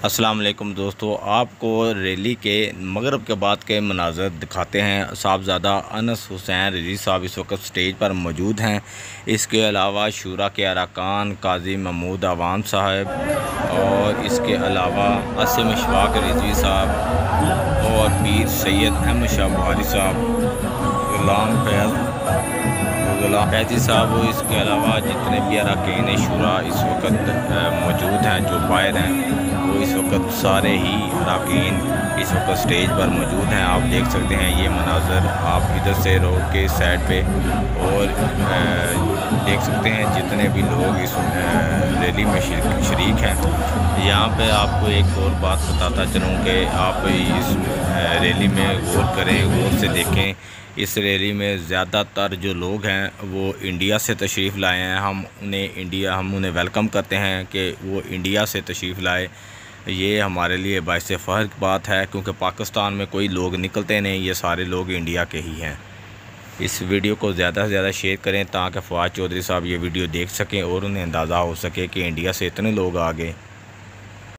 अस्सलाम वालेकुम दोस्तों, आपको रैली के मगरिब के बाद के मनाज़र दिखाते हैं। साहबज़ादा अनस हुसैन रज़ी साहब इस वक्त स्टेज पर मौजूद हैं। इसके अलावा शूरा के अरकान काजी महमूद अवान साहब और इसके अलावा असीम इशफाक रिजवी साहब और पीर सैयद अहमद शाह बुखारी साहब, गुलाम फैज़ी साहब, इसके अलावा जितने भी अरकान शूरा इस वक्त मौजूद हैं, जो बाहर हैं, वो इस वक्त सारे ही अरकान इस वक्त स्टेज पर मौजूद हैं। आप देख सकते हैं ये मनाज़र, आप इधर से रोड के साइड पे और देख सकते हैं जितने भी लोग इस रैली में शरीक हैं। यहाँ पे आपको एक और बात बताता चलूँ कि आप इस रैली में गौर करें, गौर से देखें। इस रैली में ज़्यादातर जो लोग हैं वो इंडिया से तशरीफ़ लाए हैं। हम उन्हें वेलकम करते हैं कि वो इंडिया से तशरीफ़ लाए। ये हमारे लिए बाइस फ़ख्र की बात है, क्योंकि पाकिस्तान में कोई लोग निकलते नहीं, ये सारे लोग इंडिया के ही हैं। इस वीडियो को ज़्यादा से ज़्यादा शेयर करें ताकि फ़वाद चौधरी साहब ये वीडियो देख सकें और उन्हें अंदाज़ा हो सके कि इंडिया से इतने लोग आ गए।